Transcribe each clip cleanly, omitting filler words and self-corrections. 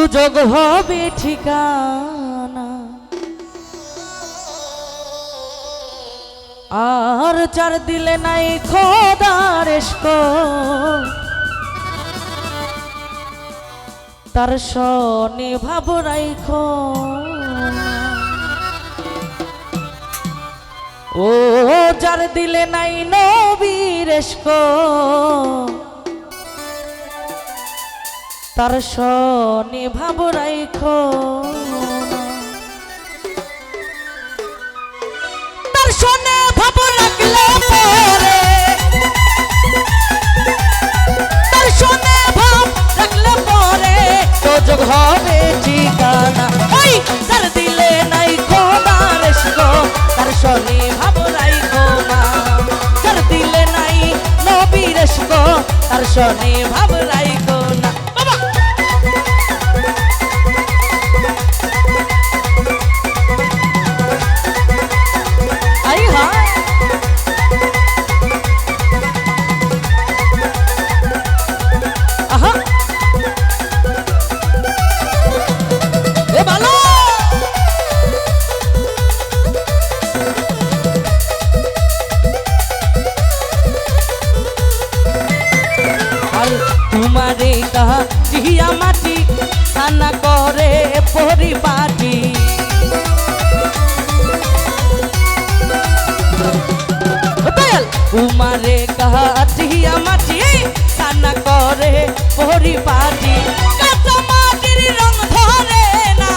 দুযোগ হবে ঠিকানা, আর যার দিলে নাই খোদার ইশক, তার শনি ভাব রাইখো না। ও যার দিলে নাই নবীর ইশক, তার শনি ভাব রাইখো না। তার শনি ভাব রাখলে পরে, তার শনি ভাব রাখলে পরে দুযোগ হবে ঠিকানা। ওই যার দিলে নাই খোদার ইশক, তার শনি ভাব রাইখো না। যার দিলে নাই নবীর ইশক, তার শনি ভাব রাইখো না। তোমারে কাহা জিয়া মাটি খানা করে পরিপাটি, তোমারে কাহা জিয়া মাটি খানা করে পরিপাটি। কাঁচা মাটির রং ধরে না,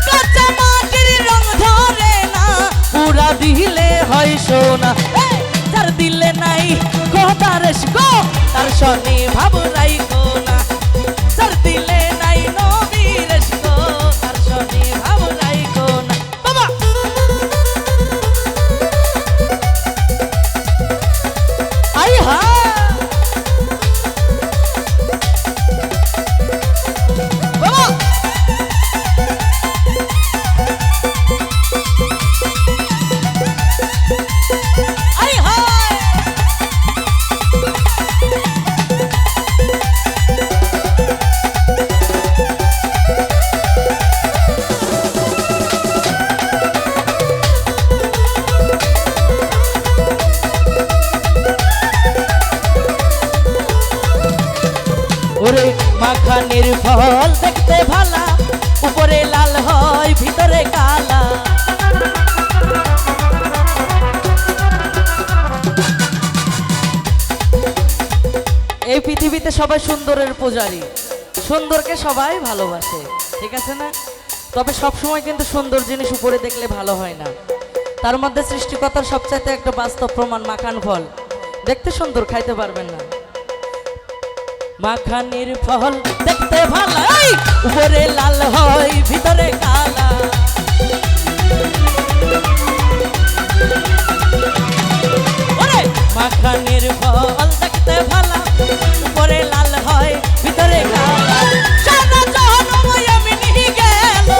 কাঁচা মাটির রং ধরে না, পুরা দিলে হয় সোনা। যার দিলে নাই খোদার ইশক, তার শনি ভাব রাইখো না। যার দিলে নাই নবীর ইশক, তার শনি ভাব রাইখো না। বাবা আই হা বাবা আই হা। ওরে মাখানের ফল দেখতে ভালা, উপরে লাল হয় ভিতরে কালা। এই পৃথিবীতে সবাই সুন্দরের পূজারী, সুন্দরকে সবাই ভালোবাসে, ঠিক আছে না? তবে সবসময় কিন্তু সুন্দর জিনিস উপরে দেখলে ভালো হয় না। তার মধ্যে সৃষ্টিকর্তার সবচাইতে একটা বাস্তব প্রমাণ মাখান ফল। দেখতে সুন্দর, খাইতে পারবেন না। মাখানের ফল দেখতে ভালো, উপরে লাল হয় ভিতরে কালা। ওরে মাখানের ফল দেখতে ভালো, উপরে লাল হয় ভিতরে কালা। সারা জনম এমনি গেল,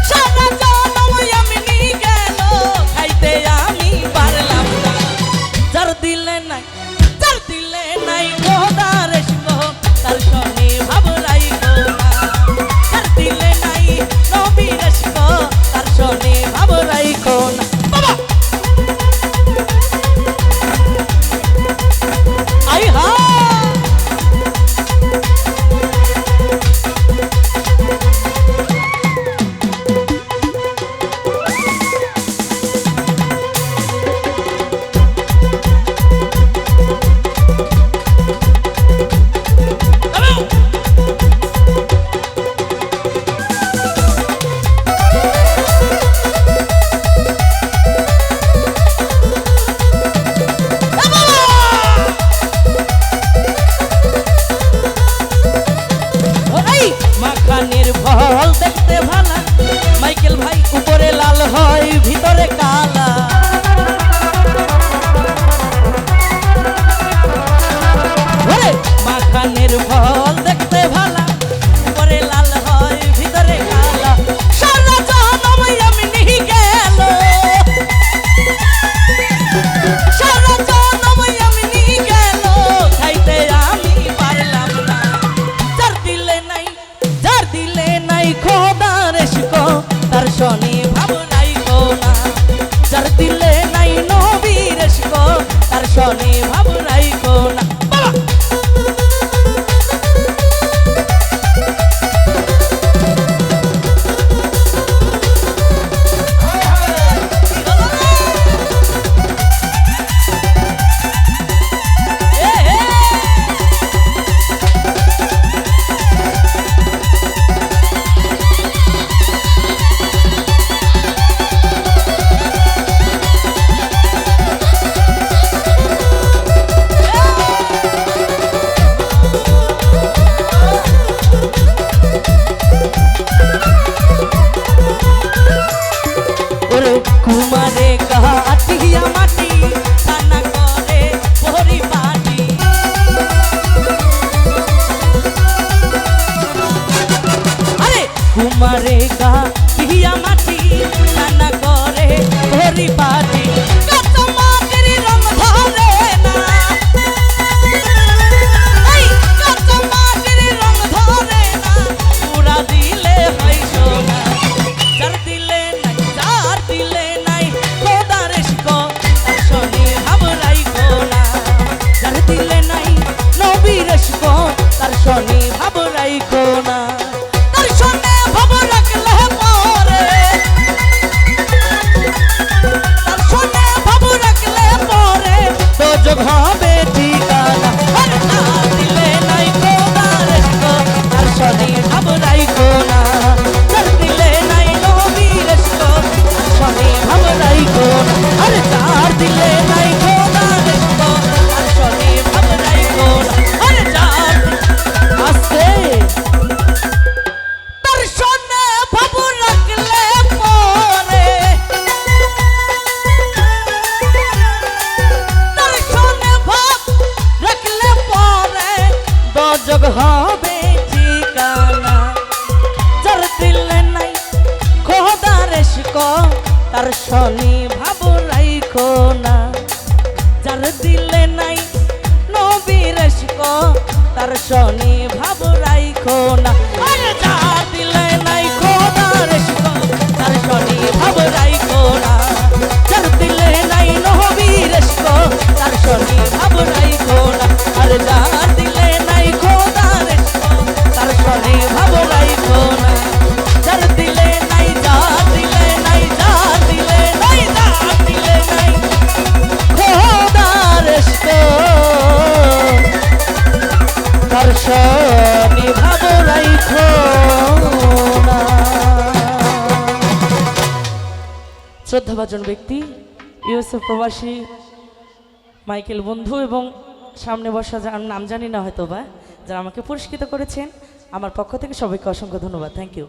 সারা জনম এমনি গেল, খাইতে আমি পারলাম না। যার দিলে নাই, যার দিলে নাই খোদার ইশক, তার শনি ভাব রাইখো না। যার দিলে নাই নবীর ইশক, তার শনি ভাব রাইখো না। বাবা আই হা মাখানের ফল দেখতে ভালা, মাইকেল ভাই উপরে লাল হয় ভিতরে কালা। মাখানের ফল দেখতে ভালা, উপরে লাল হয় ভিতরে কালা। সারা জনম এমনি গেল, সারা জনম এমনি গেল, খাই যার দিলে নাই নবীর ইশক তার শনি ভাব রাইখো না বাবা কুমারে কাটিয়া মাটি টানা করে পরিপাটি আরে কুমারে কাটিয়া মাটি টানা করে পরিপাটি কত মাটির রং ধরে না এই কত মাটির রং ধরে না পুরা দিলে হয় সোনা যার দিলে নাই যার দিলে তার শনি ভাব রাইখো না তার শনি ভাব রাখলে পরে তার শনি ভাব রাখলে পরে তো যোগ হবে ঠিকানা আরে তার দিলে নাই খোদার ইশক তার শনি ভাব রাইখো না তার দিলে নাই নবীর ইশক তার শনি ভাব রাইখো না আরে তার দিলে নাই খোদার ইশক তার শনি ভাব রাইখো না আরে যার আসতে তার শনি ভাব রাখলে পরে তার শনি ভাব রাখলে পরে দজগ হবে ঠিকানা যার দিলে নাই খোদার ইশক তার শনি ভাব রাইখো না যার দিলে নাই নবীর ইশক তার শনি ভাব রাইখো না আরে যার দিলে নাই খোদার ইশক তার শনি ভাব রাইখো না যার দিলে নাই নবীর ইশক তার শনি ভাব রাইখো না আরে যার দিলে নাই খোদার ইশক তার শনি ভাব রাইখো না যার দিলে নাই যার দিলে নাই যার দিলে নাই যার দিলে নাই খোদার ইশক তার শনি ভাব রাইখো না। শ্রদ্ধাভাজন ব্যক্তি ইউএসএ প্রবাসী মাইকেল বন্ধু এবং সামনে বসা যার নাম জানি না হয়তো বা যারা আমাকে পুরস্কৃত করেছেন আমার পক্ষ থেকে সবাইকে অসংখ্য ধন্যবাদ। Thank you.